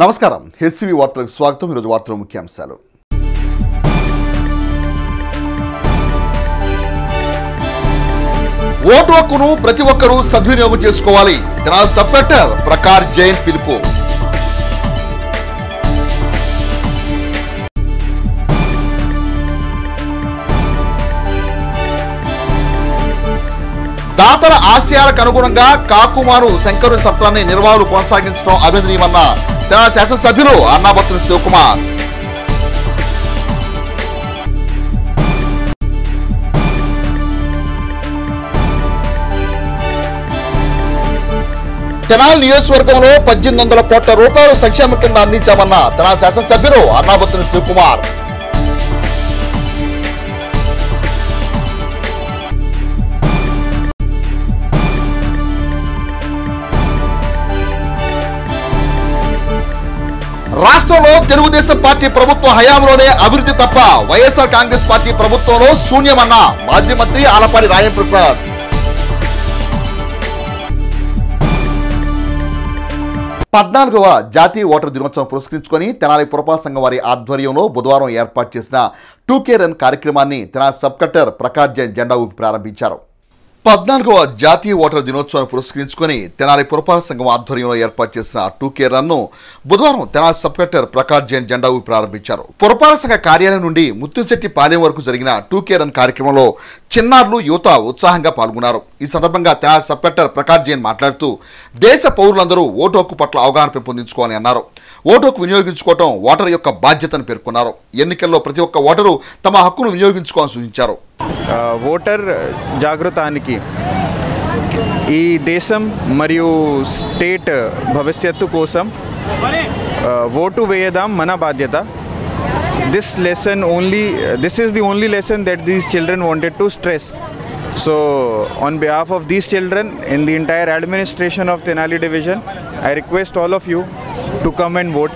నమస్కారం హెచ్సివి వార్తలకు స్వాగతం. ఈరోజు వార్తల ముఖ్యాంశాలు. ఓటు హక్కును ప్రతి ఒక్కరూ సద్వినియోగం చేసుకోవాలి. తెనాలి సబ్ కలెక్టర్ ప్రకాష్ జైన్ పిలుపు. దాతల ఆశయాలకు అనుగుణంగా కాకుమాను శంకరుని సత్రాన్ని నిర్వాహకులు కొనసాగించడం అభినందనీయమన్న తెనాలి శాసనసభ్యులు అన్నాబత్తుని శివకుమార్. తెనాలి నియోజకవర్గంలో 1800 కోట్ల రూపాయలు సంక్షేమ కింద అందించామన్న తెనాలి శాసనసభ్యులు అన్నాబత్తుని శివకుమార్. రాష్ట్రంలో తెలుగుదేశం పార్టీ ప్రభుత్వ హయాంలోనే అభివృద్ధి తప్ప వైఎస్ఆర్ కాంగ్రెస్ పార్టీ ప్రభుత్వంలో శూన్యమన్న మాజీ మంత్రి ఆలపాటి రాయం ప్రసాద్. పద్నాలుగవ జాతీయ ఓటర్ దినోత్సవం పురస్కరించుకొని తెనాలి పురపాలక సంఘం వారి ఆధ్వర్యంలో బుధవారం ఏర్పాటు చేసిన 2K రన్ కార్యక్రమాన్ని తెనాలి సబ్ కలెక్టర్ ప్రకాష్ జైన్ జెండా ఊపి ప్రారంభించారు. 14వ జాతీయ ఓటర్ దినోత్సవాన్ని పురస్కరించుకొని తెనాలి పురపాలక సంఘం ఆధ్వర్యంలో ఏర్పాటు చేసిన 2K రన్ను బుధవారం తెనాలి సబ్ కలెక్టర్ ప్రకాష్ జైన్ జెండా ఊపి ప్రారంభించారు. పురపాలక సంఘ కార్యాలయం నుండి ముత్తుశెట్టి పాలెం వరకు జరిగిన 2K రన్ కార్యక్రమంలో చిన్నారులు యువత ఉత్సాహంగా పాల్గొన్నారు. ఈ సందర్భంగా తెనాలి సబ్ కలెక్టర్ ప్రకాష్ జైన్ మాట్లాడుతూ దేశ పౌరులందరూ ఓటు హక్కు పట్ల అవగాహన పెంపొందించుకోవాలని అన్నారు. ఓటు హక్కు వినియోగించుకోవడం ఓటర్ యొక్క బాధ్యతను పేర్కొన్నారు. ఎన్నికల్లో ప్రతి ఒక్క ఓటరు తమ హక్కును వినియోగించుకోవాలని సూచించారు. ఓటర్ జాగృతానికి ఈ దేశం మరియు స్టేట్ భవిష్యత్తు కోసం ఓటు వేయడం మన బాధ్యత. This is the only lesson that these children wanted to stress. So on behalf of these children in the entire administration of Tenali division, I request all of you to come and vote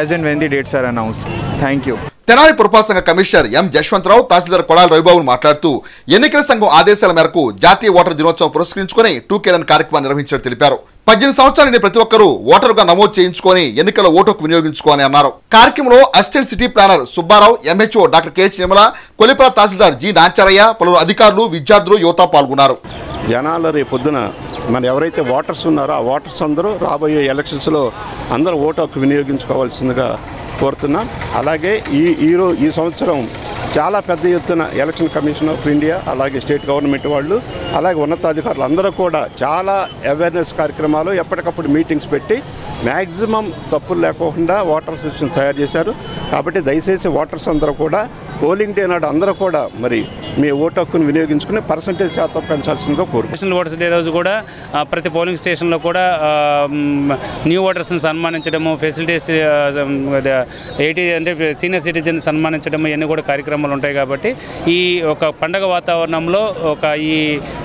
as and when the dates are announced. Thank you. Tenali పురపాలక సంఘ commissioner M Jaswanth Rao, తహసీల్దార్ కొడాలి రవిబాబును మాట్లాడుతూ ఎన్నికల సంఘం ఆదేశాల మేరకు జాతీయ voter దినోత్సవం పురస్కరించుకొని 2K రన్ కార్యక్రమాన్ని నిర్వహించినట్టు తెలిపారు. 18 సంవత్సరాల ప్రతి ఒక్కరూ ఓటరుగా నమోదు చేయించుకొని ఎన్నికల ఓటుకు వినియోగించుకోవాలని అన్నారు. కార్యక్రమంలో assistant city planner Subbarao, MHO doctor KH Nirmala, Kolipara తహసీల్దార్ జి నాంచారయ్య, పలువురు అధికారులు, విద్యార్థులు, యువత పాల్గొన్నారు. జనాలు రేపొద్దున మన ఎవరైతే ఓటర్స్ ఉన్నారో ఆ ఓటర్స్ అందరూ రాబోయే ఎలక్షన్స్లో అందరూ ఓటు హక్కు వినియోగించుకోవాల్సిందిగా కోరుతున్నాం. అలాగే ఈ సంవత్సరం చాలా పెద్ద ఎత్తున ఎలక్షన్ కమిషన్ ఆఫ్ ఇండియా, అలాగే స్టేట్ గవర్నమెంట్ వాళ్ళు, అలాగే ఉన్నతాధికారులు అందరూ కూడా చాలా అవేర్నెస్ కార్యక్రమాలు, ఎప్పటికప్పుడు మీటింగ్స్ పెట్టి మ్యాక్సిమం తప్పులు లేకుండా ఓటర్ లిస్ట్ని తయారు చేశారు. కాబట్టి దయచేసి ఓటర్స్ అందరూ కూడా పోలింగ్ డే నాడు అందరూ కూడా మరి మీ ఓటు హక్కును వినియోగించుకుని % పెంచాల్సిందిగా కోరుకుంటున్నాం. ఓటర్స్ డే రోజు కూడా ప్రతి పోలింగ్ స్టేషన్లో కూడా న్యూ ఓటర్స్ని సన్మానించడము, ఫెసిలిటీస్ 80 అంటే సీనియర్ సిటిజన్ సన్మానించడము, ఇవన్నీ కూడా కార్యక్రమాలు ఉంటాయి. కాబట్టి ఈ ఒక పండగ వాతావరణంలో ఈ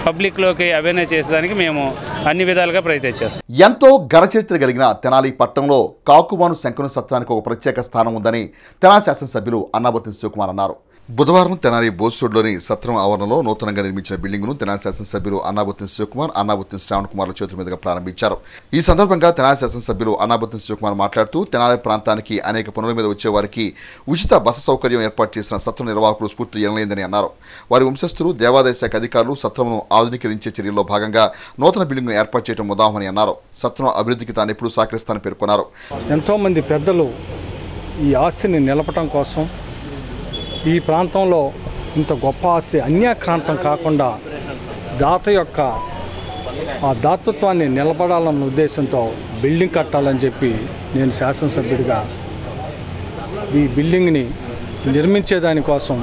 పబ్లిక్లోకి అవేర్నెస్ చేసేదానికి మేము అన్ని విధాలుగా ప్రయత్నం చేస్తాం. ఎంతో ఘనచరిత్ర కలిగిన తెనాలి పట్టణంలో కాకుమాను శంకరుని సత్రానికి ఒక ప్రత్యేక స్థానం ఉందని తెనాలి శాసనసభ్యులు అన్నాబత్తుని శివకుమార్ అన్నారు. బుధవారం తెనాలి బోస్ రోడ్లోని సత్రం ఆవరణలో నూతనంగా నిర్మించిన బిల్డింగ్ను తెనాలి శాసనసభ్యులు అన్నాబత్తుని శివకుమార్, అన్నాబత్తుని శ్రావణ్ కుమార్ల చేతుల మీదుగా ప్రారంభించారు. ఈ సందర్భంగా తెనాలి శాసనసభ్యులు అన్నాబత్తుని శివకుమార్ మాట్లాడుతూ తెనాలి ప్రాంతానికి అనేక పనుల మీద వచ్చే వారికి ఉచిత బస సౌకర్యం ఏర్పాటు చేసిన సత్రం నిర్వాహకులు స్ఫూర్తి ఎనలేదని అన్నారు. వారి వంశస్థులు, దేవాదాయ శాఖ అధికారులు సత్రంను ఆధునీకరించే చర్యల్లో భాగంగా నూతన బిల్డింగ్ను ఏర్పాటు చేయడం ఉదాహరణని అన్నారు. సత్రం అభివృద్ధికి తాను ఎప్పుడూ సహకరిస్తానని పేర్కొన్నారు. ఎంతోమంది పెద్దలు ఈ ఆస్తిని నిలపటం కోసం ఈ ప్రాంతంలో ఇంత గొప్ప ఆస్తి అన్యాక్రాంతం కాకుండా దాత యొక్క ఆ దాతృత్వాన్ని నిలబడాలన్న ఉద్దేశంతో బిల్డింగ్ కట్టాలని చెప్పి నేను శాసనసభ్యుడిగా ఈ బిల్డింగ్ని నిర్మించేదానికోసం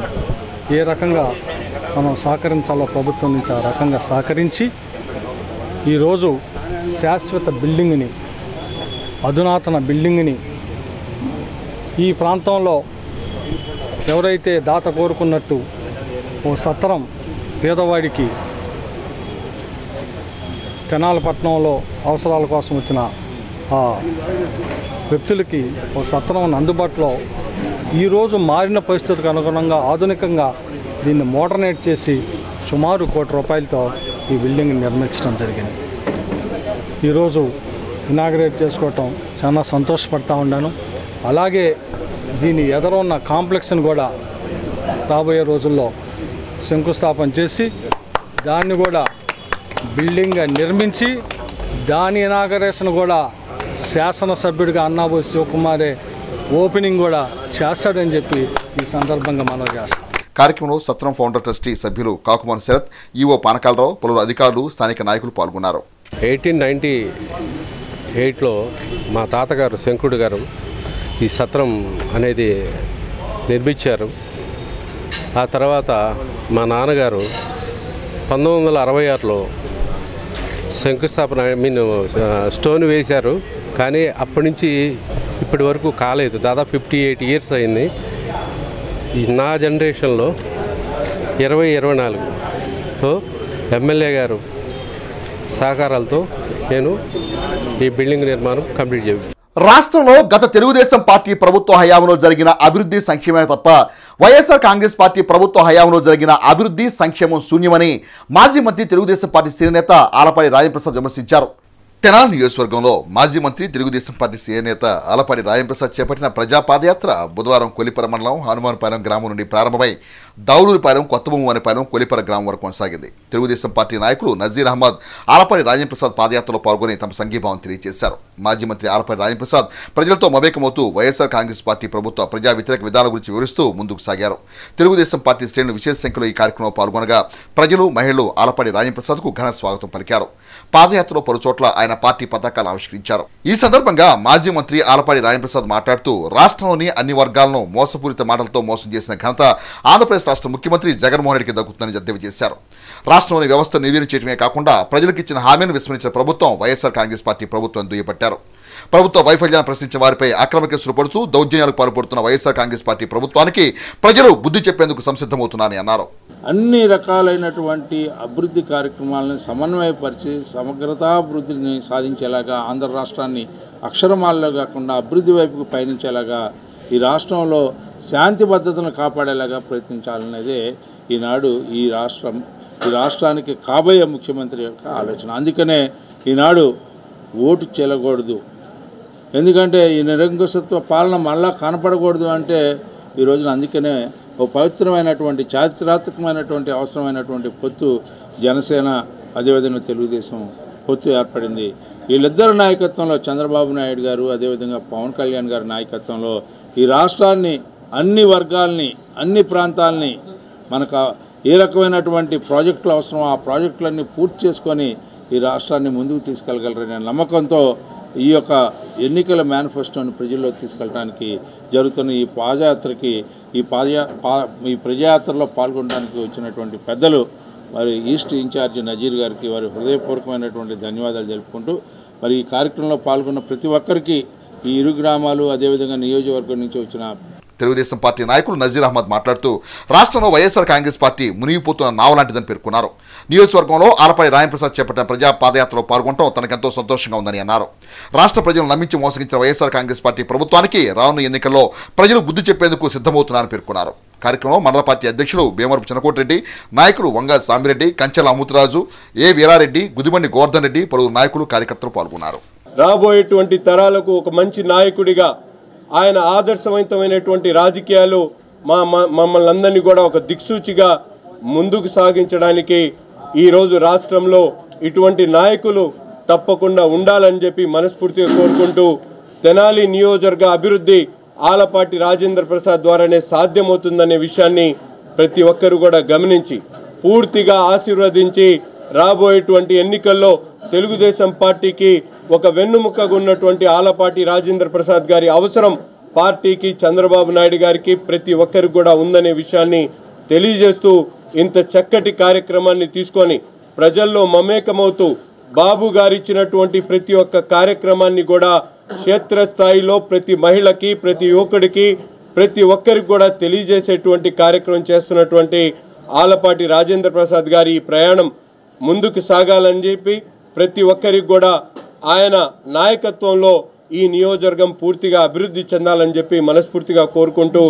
ఏ రకంగా మనం సహకరించాలో ప్రభుత్వం నుంచి ఆ రకంగా సహకరించి ఈరోజు శాశ్వత బిల్డింగ్ని, అధునాతన బిల్డింగ్ని ఈ ప్రాంతంలో ఎవరైతే దాత కోరుకున్నట్టు ఓ సత్రం పేదవాడికి తెనాలి పట్టణంలో అవసరాల కోసం వచ్చిన ఆ వ్యక్తులకి ఓ సత్రం అందుబాటులో ఈరోజు మారిన పరిస్థితికి అనుగుణంగా ఆధునికంగా దీన్ని మోడర్నైజ్ చేసి సుమారు ₹1 కోటి ఈ బిల్డింగ్ నిర్మించడం జరిగింది. ఈరోజు ఇనాగ్రేట్ చేసుకోవటం చాలా సంతోషపడతా ఉన్నాను. అలాగే దీని ఎదురున్న కాంప్లెక్స్ని కూడా రాబోయే రోజుల్లో శంకుస్థాపన చేసి దాన్ని కూడా బిల్డింగ్గా నిర్మించి దాని ఇనాగరేషన్ కూడా శాసనసభ్యుడిగా అన్నాబోయి శివకుమారే ఓపెనింగ్ కూడా చేస్తాడని చెప్పి ఈ సందర్భంగా మనం చేస్తాం. కార్యక్రమంలో సత్రం ఫౌండర్ ట్రస్టీ సభ్యులు కాకుమాన్ శరత్, ఈవో పానకాలరావు, పలువురు అధికారులు, స్థానిక నాయకులు పాల్గొన్నారు. 1898లో మా తాతగారు శంకుడు గారు ఈ సత్రం అనేది నిర్మించారు. ఆ తర్వాత మా నాన్నగారు 1966లో శంకుస్థాపన స్టోన్ వేశారు. కానీ అప్పటి నుంచి ఇప్పటి వరకు కాలేదు. దాదాపు 58 ఇయర్స్ అయింది. నా జనరేషన్లో 2024లో ఎమ్మెల్యే గారు సహకారాలతో నేను ఈ బిల్డింగ్ నిర్మాణం కంప్లీట్ చేయాలి. రాష్ట్రంలో గత తెలుగుదేశం పార్టీ ప్రభుత్వ హయాంలో జరిగిన అభివృద్ధి సంక్షేమమే తప్ప వైఎస్ఆర్ కాంగ్రెస్ పార్టీ ప్రభుత్వ హయాంలో జరిగిన అభివృద్ధి సంక్షేమం శూన్యమని మాజీ మంత్రి తెలుగుదేశం పార్టీ సీనియర్ నేత ఆలపాడి రాజప్రసాద్ విమర్శించారు. తెనాలి నియోజకవర్గంలో మాజీ మంత్రి తెలుగుదేశం పార్టీ సీనియర్ నేత ఆలపాడి రాజప్రసాద్ చేపట్టిన ప్రజా పాదయాత్ర బుధవారం కొలిపర మండలం హనుమాన్పాలెం గ్రామం నుండి ప్రారంభమై దౌలూరుపాలెం, కొత్తబొమ్మనిపాలెం, కొలిపర గ్రామం వరకు కొనసాగింది. తెలుగుదేశం పార్టీ నాయకులు నజీర్ అహ్మద్ ఆలపాడి రాజప్రసాద్ పాదయాత్రలో పాల్గొని తమ సంఘీభావం తెలియజేశారు. మాజీ మంత్రి ఆలపాడి రాజప్రసాద్ ప్రజలతో మమేకమవుతూ వైఎస్ఆర్ కాంగ్రెస్ పార్టీ ప్రభుత్వ ప్రజా వ్యతిరేక విధానాల గురించి వివరిస్తూ ముందుకు సాగారు. తెలుగుదేశం పార్టీ శ్రేణులు విశేష సంఖ్యలో ఈ కార్యక్రమంలో పాల్గొనగా ప్రజలు, మహిళలు ఆలపాడి రాజప్రసాద్కు ఘన స్వాగతం పలికారు. పాదయాత్రలో పలుచోట్ల ఆయన పార్టీ పతాకాలు ఆవిష్కరించారు. ఈ సందర్భంగా మాజీ మంత్రి ఆలపాడి రాజప్రసాద్ మాట్లాడుతూ రాష్ట్రంలోని అన్ని వర్గాలను మోసపూరిత మాటలతో మోసం చేసిన ఘనత ఆంధ్రప్రదేశ్ రాష్ట్ర ముఖ్యమంత్రి జగన్మోహన్ రెడ్డికి దక్కుతుందని ఎద్దేవా చేశారు. రాష్ట్రంలోని వ్యవస్థను నిర్వీర్యం చేయడమే కాకుండా ప్రజలకు ఇచ్చిన హామీని విస్మరించిన ప్రభుత్వం వైఎస్ఆర్ కాంగ్రెస్ పార్టీ ప్రభుత్వం దుయ్యబట్టారు. ప్రభుత్వ వైఫల్యాన్ని ప్రశ్నించిన వారిపై అక్రమ కేసులు పడుతూ దౌర్జన్యాలకు పాల్పడుతున్న వైఎస్ఆర్ కాంగ్రెస్ పార్టీ ప్రభుత్వానికి ప్రజలు బుద్ధి చెప్పేందుకు సంసిద్ధమవుతున్నారని అన్నారు. అన్ని రకాలైనటువంటి అభివృద్ధి కార్యక్రమాలను సమన్వయపరిచి సమగ్రతాభివృద్ధిని సాధించేలాగా ఆంధ్ర రాష్ట్రాన్ని అక్షరమాలలో కాకుండా అభివృద్ధి వైపుకు పయనించేలాగా ఈ రాష్ట్రంలో శాంతి భద్రతను కాపాడేలాగా ప్రయత్నించాలనేదే ఈనాడు ఈ రాష్ట్రానికి కాబోయే ముఖ్యమంత్రి యొక్క ఆలోచన. అందుకనే ఈనాడు ఓటు చెల్లకూడదు, ఎందుకంటే ఈ నిరంకుశత్వ పాలన మళ్ళా కనపడకూడదు అంటే ఈ రోజున అందుకనే ఓ పవిత్రమైనటువంటి చారిత్రాత్మకమైనటువంటి అవసరమైనటువంటి పొత్తు జనసేన అదేవిధంగా తెలుగుదేశం పొత్తు ఏర్పడింది. వీళ్ళిద్దరు నాయకత్వంలో చంద్రబాబు నాయుడు గారు అదేవిధంగా పవన్ కళ్యాణ్ గారి నాయకత్వంలో ఈ రాష్ట్రాన్ని, అన్ని వర్గాల్ని, అన్ని ప్రాంతాలని మనకు ఏ రకమైనటువంటి ప్రాజెక్టులు అవసరమో ఆ ప్రాజెక్టులన్నీ పూర్తి చేసుకొని ఈ రాష్ట్రాన్ని ముందుకు తీసుకెళ్ళగలరనే నమ్మకంతో ఈ యొక్క ఎన్నికల మేనిఫెస్టోని ప్రజల్లో తీసుకెళ్ళడానికి జరుగుతున్న ఈ పాదయాత్రకి ఈ ప్రజాయాత్రలో పాల్గొనడానికి వచ్చినటువంటి పెద్దలు మరి ఈస్ట్ ఇన్ఛార్జి నజీర్ గారికి వారి హృదయపూర్వకమైనటువంటి ధన్యవాదాలు తెలుపుకుంటూ మరి ఈ కార్యక్రమంలో పాల్గొన్న ప్రతి ఒక్కరికి ఈ ఇరు గ్రామాలు అదేవిధంగా నియోజకవర్గం నుంచి వచ్చిన తెలుగుదేశం పార్టీ నాయకులు నజీర్ అహ్మద్ మాట్లాడుతూ రాష్ట్రంలో వైఎస్ఆర్ కాంగ్రెస్ పార్టీ మునిగిపోతున్న నావలాంటిదని పేర్కొన్నారు. నియోజకవర్గంలో ఆలపాడి రాజప్రసాద్ చేపట్టిన ప్రజా పాదయాత్రలో పాల్గొనడం తనకెంతో సంతోషంగా ఉందని అన్నారు. రాష్ట్ర ప్రజలను నమ్మించి మోసగించిన వైఎస్ఆర్ కాంగ్రెస్ పార్టీ ప్రభుత్వానికి రానున్న ఎన్నికల్లో ప్రజలు బుద్ధి చెప్పేందుకు సిద్ధమవుతున్నారని పేర్కొన్నారు. కార్యక్రమంలో మండల పార్టీ అధ్యక్షులు భీమవరపు చినకోటిరెడ్డి, నాయకులు వంగ సామిరెడ్డి, కంచెల అమృతరాజు, ఏ వీరారెడ్డి, గుదిబండి గోవర్ధన్ రెడ్డి, పలువురు నాయకులు, కార్యకర్తలు పాల్గొన్నారు. రాబోయేటువంటి తరాలకు ఒక మంచి నాయకుడిగా ఆయన ఆదర్శవంతమైనటువంటి రాజకీయాలు మమ్మల్ని అందరినీ కూడా ఒక దిక్సూచిగా ముందుకు సాగించడానికి ఈరోజు రాష్ట్రంలో ఇటువంటి నాయకులు తప్పకుండా ఉండాలని చెప్పి మనస్ఫూర్తిగా కోరుకుంటూ తెనాలి నియోజకవర్గ అభివృద్ధి ఆలపాటి రాజేంద్ర ప్రసాద్ ద్వారానే సాధ్యమవుతుందనే విషయాన్ని ప్రతి ఒక్కరు కూడా గమనించి పూర్తిగా ఆశీర్వదించి రాబోయేటువంటి ఎన్నికల్లో తెలుగుదేశం పార్టీకి ఒక వెన్నుముకగా ఉన్నటువంటి ఆలపాటి రాజేంద్ర ప్రసాద్ గారి అవసరం పార్టీకి, చంద్రబాబు నాయుడు గారికి, ప్రతి ఒక్కరికి కూడా ఉందనే విషయాన్ని తెలియజేస్తూ ఇంత చక్కటి కార్యక్రమాన్ని తీసుకొని ప్రజల్లో మమేకమవుతూ బాబు గారు ఇచ్చినటువంటి ప్రతి ఒక్క కార్యక్రమాన్ని కూడా క్షేత్రస్థాయిలో ప్రతి మహిళకి, ప్రతి యువకుడికి, ప్రతి ఒక్కరికి కూడా తెలియజేసేటువంటి కార్యక్రమం చేస్తున్నటువంటి ఆలపాటి రాజేంద్ర ప్రసాద్ గారి ఈ ప్రయాణం ముందుకు సాగాలని చెప్పి ప్రతి ఒక్కరికి కూడా ఆయన నాయకత్వంలో ఈ నియోజకవర్గం పూర్తిగా అభివృద్ధి చెందాలని చెప్పి మనస్ఫూర్తిగా కోరుకుంటూ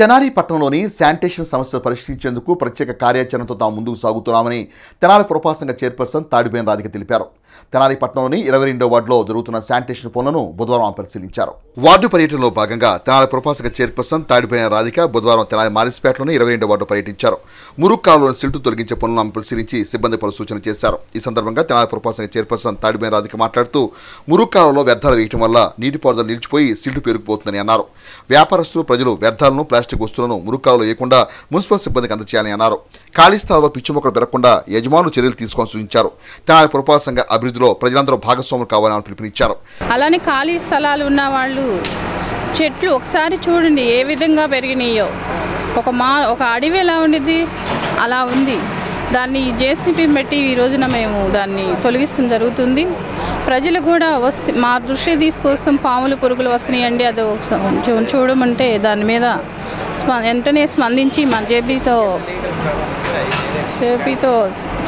తెనాలి పట్టణంలోని శానిటేషన్ సమస్యలు పరిష్కరించేందుకు ప్రత్యేక కార్యాచరణతో తాము ముందుకు సాగుతున్నామని తెనాలి పురపాలక సంఘ చైర్పర్సన్ తాడిపోయిన రాధిక తెలిపారు. తెనాలి పట్టణంలోని 22వ వార్డులో జరుగుతున్న శానిటేషన్ పనులను బుధవారం పరిశీలించారు. వార్డు పర్యటనలో భాగంగా తెనాలి పురపాలక చైర్పర్సన్ తాడిపోయిన రాధిక బుధవారం తెనాలి మారిస్పేటలోని 22వ వార్డు పర్యటించారు. మురుక్కాలులోని సిల్టు తొలగించే పనులను పరిశీలించి సిబ్బంది పలు సూచనలు చేశారు. ఈ సందర్భంగా తెనాలి పురపాలక చైర్పర్సన్ తాడిపోయిన రాధిక మాట్లాడుతూ మురుక్కాలలో వ్యర్థాలు వేయడం వల్ల నీటిపారుదల నిలిచిపోయి సిల్టు పెరిగిపోతుందని అన్నారు. వ్యాపారస్తులు ప్రజలు వ్యర్థాలను ప్లాస్టిక్ వస్తువులను మురుక్కాలలో వేయకుండా మున్సిపల్ సిబ్బందికి అందజేయాలని అన్నారు. ఖాళీ స్థలాల్లో పిచ్చి మొక్కలు పెరగకుండా యజమానులు చర్యలు తీసుకోవాలని సూచించారు. తెనాలి పురపాలక సంఘ అభివృద్ధిలో ప్రజలందరూ భాగస్వాములు కావాలని పిలుపునిచ్చారు. అలానే ఖాళీ స్థలాలు ఉన్న వాళ్ళు చెట్లు ఒకసారి చూడండి ఏ విధంగా పెరిగినాయో. ఒక అడవి ఎలా ఉండిద్ది అలా ఉంది. దాన్ని జేసీబీ పెట్టి ఈ రోజున మేము దాన్ని తొలగిస్తూ జరుగుతుంది. ప్రజలు కూడా మా దృష్టి తీసుకొస్తాం, పాములు పురుగులు వస్తున్నాయండి అది చూడమంటే దాని మీద వెంటనే స్పందించి మా జేబీతో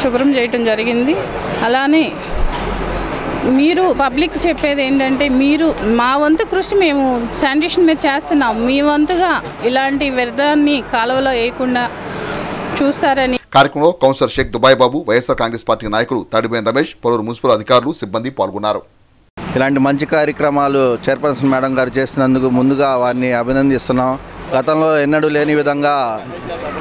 శుభ్రం చేయటం జరిగింది. అలానే మీరు పబ్లిక్ చెప్పేది ఏంటంటే మా వంతు కృషి మేము శానిటేషన్ మీద చేస్తున్నాం, మీ వంతుగా ఇలాంటి వ్యర్థాన్ని కాలువలో వేయకుండా చూస్తారని. కార్యక్రమంలో కౌన్సిలర్ షేక్ దుబాయ్ బాబు, వైఎస్ఆర్ కాంగ్రెస్ పార్టీ నాయకులు తాడిపోయిన రమేష్, పలువురు మున్సిపల్ అధికారులు సిబ్బంది పాల్గొన్నారు. ఇలాంటి మంచి కార్యక్రమాలు చైర్పర్సన్ మేడం గారు చేసినందుకు ముందుగా వారిని అభినందిస్తున్నాం. గతంలో ఎన్నడూ లేని విధంగా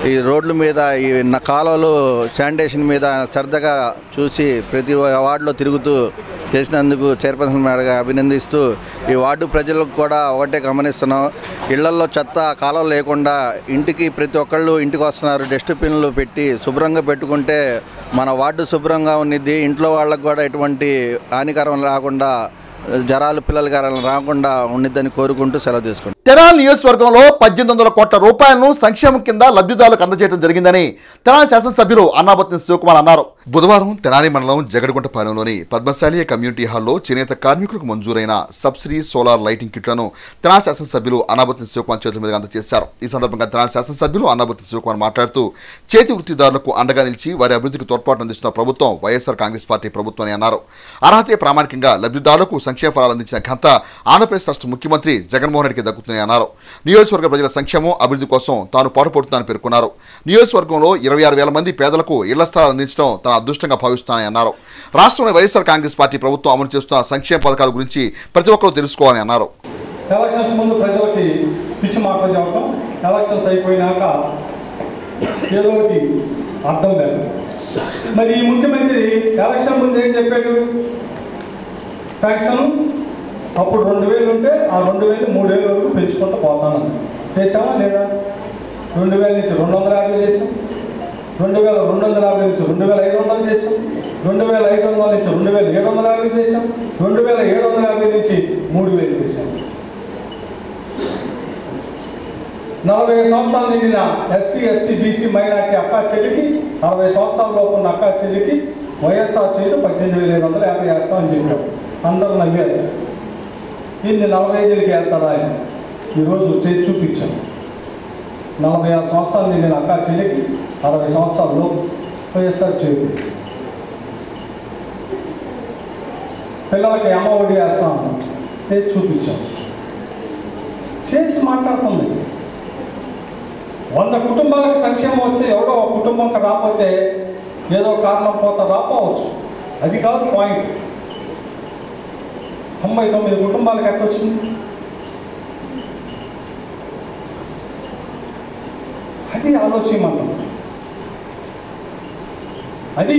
ఈ రోడ్ల మీద ఈ కాలువలు శానిటేషన్ మీద శ్రద్ధగా చూసి ప్రతి వార్డులో తిరుగుతూ చేసినందుకు చైర్పర్సన్ మేడం అభినందిస్తూ ఈ వార్డు ప్రజలకు కూడా ఒకటే గమనిస్తున్నాం, ఇళ్లల్లో చెత్త కాలువలు లేకుండా ఇంటికి ప్రతి ఒక్కళ్ళు ఇంటికి వస్తున్నారు, డస్ట్బిన్లు పెట్టి శుభ్రంగా పెట్టుకుంటే మన వార్డు శుభ్రంగా ఉన్నది. ఇంట్లో వాళ్ళకు కూడా ఎటువంటి హానికరం రాకుండా జరాలు పిల్లలకి రాకుండా ఉండిద్దని కోరుకుంటూ సెలవు తీసుకుంటాం. తెనాలి నియోజకవర్గంలో 1800 కోట్ల రూపాయలను సంక్షేమం కింద లబ్ధిదారులకు అందజేయడం జరిగిందని తెనాలి శాసనసభ్యులు అన్నాబత్తిన శివకుమార్ అన్నారు. బుధవారం తెనాలి మండలం జగడిగుంటపాలెంలోని పద్మశాలి కమ్యూనిటీ హాల్లో చేనేత కార్మికులకు మంజూరైన సబ్సిడీ సోలార్ లైటింగ్ కిట్లను తెనాలి శాసనసభ్యులు అన్నాబత్తిన శివకుమార్ చేతుల మీదుగా అందజేశారు. ఈ సందర్భంగా తెనాలి శాసనసభ్యులు అన్నాబత్తిన శివకుమార్ మాట్లాడుతూ చేతి వృత్తిదారులకు అండగా నిలిచి వారి అభివృద్ధికి తోడ్పాటు అందిస్తున్న ప్రభుత్వం వైఎస్ఆర్ కాంగ్రెస్ పార్టీ ప్రభుత్వం అని అన్నారు. అర్హతే ప్రామాణికంగా లబ్ధిదారులకు సంక్షేమ ఫలాలు అందించిన ఘనత ఆంధ్రప్రదేశ్ రాష్ట్ర ముఖ్యమంత్రి జగన్మోహన్ రెడ్డికి దక్కుతుంది అన్నారు. నియోజకవర్గ ప్రజల సంక్షేమం అభివృద్ధి కోసం తాను పాటుపడుతున్నానని పేర్కొన్నారు. నియోజకవర్గంలో 26,000 మంది పేదలకు ఇళ్ల స్థలాలు అందించడం తన అదృష్టంగా భావిస్తున్నానని అన్నారు. రాష్ట్రంలో వైఎస్ఆర్ కాంగ్రెస్ పార్టీ ప్రభుత్వం అమలు చేస్తున్న సంక్షేమ పథకాల గురించి ప్రతి ఒక్కరూ తెలుసుకోవాలని అన్నారు. ఎలక్షన్స్ ముందు ప్రజలకి పిచ్చి మాటలు చెప్పడం, ఎలక్షన్స్ అయిపోయినాక ఏదో ఒకటి అర్థం లేదు. మరి ఈ ముఖ్యమంత్రి ఎలక్షన్ ముందు ఏం చెప్పాడు? పెన్షన్ అప్పుడు 2,000 ఉంటే ఆ 2,000 3,000 వరకు పెంచుకుంటూ పోతాను. చేసామా లేదా? 2,000 నుంచి 250 చేసాం, 2,250 నుంచి 2,500 చేసాం, 2,500 నుంచి 2,750 చేసాం, 2,750 నుంచి 3,000 చేసాం. 40 సంవత్సరాలు నిండిన ఎస్సీ ఎస్టీ బీసీ మైనార్టీ అక్కా చెల్లికి 60 సంవత్సరాల లోపు ఉన్న అక్కా చెల్లికి వైఎస్ఆర్ చేతి 18,550 వేస్తామని చెప్పాం. అందరూ నవ్వారు. దీన్ని 45 వేస్తారా ఆయన? ఈరోజు చేసి చూపించాం. 46 సంవత్సరాలు నిండిన అక్కా చెల్లికి 60 సంవత్సరాల్లో వైఎస్ఆర్ చేతి. పిల్లలకి అమ్మ ఒడి వేస్తాం, చేసి చూపించాం. చేసి మాట్లాడుతుంది. 100 కుటుంబాలకు సంక్షేమం వచ్చి ఎవడో ఒక కుటుంబంకి రాకపోతే ఏదో కారణం పోతా రాపోవచ్చు, అది కాదు పాయింట్. 99 కుటుంబాలకు ఎట్లా వచ్చింది? అది ఆలోచించమన్నాం. అది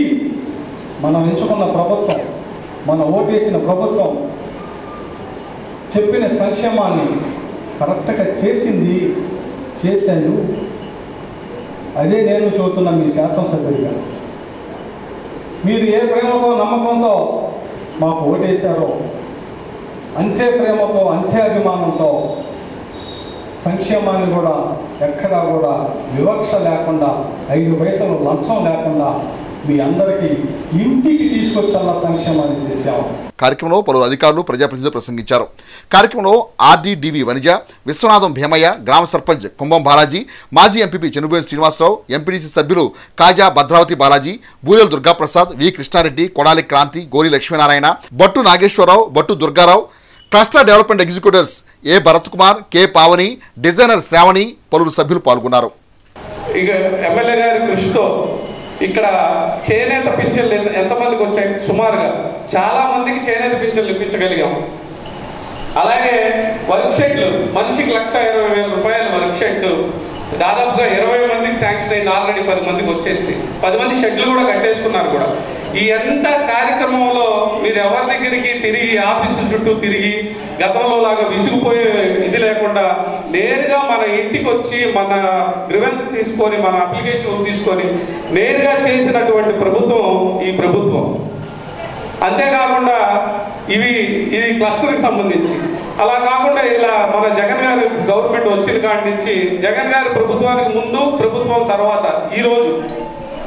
మనం ఎంచుకున్న ప్రభుత్వం, మన ఓటేసిన ప్రభుత్వం చెప్పిన సంక్షేమాన్ని కరెక్ట్గా చేశాను. అదే నేను చూస్తున్నా మీ శాసనసభ్యుడిగా. మీరు ఏ ప్రేమతో నమ్మకంతో మాకు ఓటేశారో అంతే ప్రేమతో అంతే అభిమానంతో సంక్షేమాన్ని కూడా ఎక్కడా కూడా వివక్ష లేకుండా 5 పైసలు లంచం లేకుండా మీ అందరికీ ఇంటికి తీసుకొచ్చేలా సంక్షేమాన్ని చేశాము. కార్యక్రమంలో పలువురు అధికారులు ప్రజాప్రతినిధులు ప్రసంగించారు. కార్యక్రమంలో ఆర్డీడీవీ వనిజ, విశ్వనాథం భీమయ్య, గ్రామ సర్పంచ్ కుంభం బాలాజీ, మాజీ ఎంపీపీ చెనుబోయిన శ్రీనివాసరావు, ఎంపీడీసీ సభ్యులు కాజా భద్రావతి బాలాజీ, బూరెల దుర్గాప్రసాద్, వి కృష్ణారెడ్డి, కొడాలి క్రాంతి, గోలి లక్ష్మీనారాయణ, బట్టు నాగేశ్వరరావు, బట్టు దుర్గారావు, క్లస్టర్ డెవలప్మెంట్ ఎగ్జిక్యూటివ్స్ ఏ భరత్ కుమార్, కె పావని, డిజైనర్ శ్రావణి, పలువురు సభ్యులు పాల్గొన్నారు. ఇక ఎమ్మెల్యే గారి కృషితో ఇక్కడ చేనేత పింఛన్లు ఎంతమందికి వచ్చాయి? సుమారుగా చాలా మందికి చేనేత పింఛన్లు ఇప్పించగలిగాం. అలాగే వర్క్ షెడ్లు, మనిషికి 1,20,000 రూపాయల వర్క్ షెడ్ దాదాపుగా 20 మందికి శాంక్షన్ అయింది. ఆల్రెడీ 10 మందికి వచ్చేసి 10 మంది షెడ్లు కూడా కట్టేసుకున్నారు కూడా. ఈ ఎంత కార్యక్రమంలో మీరు ఎవరి దగ్గరికి తిరిగి ఆఫీసుల చుట్టూ తిరిగి గతంలో లాగా విసిగిపోయే ఇది లేకుండా నేరుగా మన ఇంటికి వచ్చి మన గ్రివెన్స్ తీసుకొని మన అప్లికేషన్ తీసుకొని నేరుగా చేసినటువంటి ప్రభుత్వం ఈ ప్రభుత్వం. అంతేకాకుండా ఇది క్లస్టర్కి సంబంధించి అలా కాకుండా ఇలా మన జగన్ గారి గవర్నమెంట్ వచ్చిన కాడి నుంచి జగన్ గారి ప్రభుత్వానికి ముందు ప్రభుత్వం తర్వాత ఈరోజు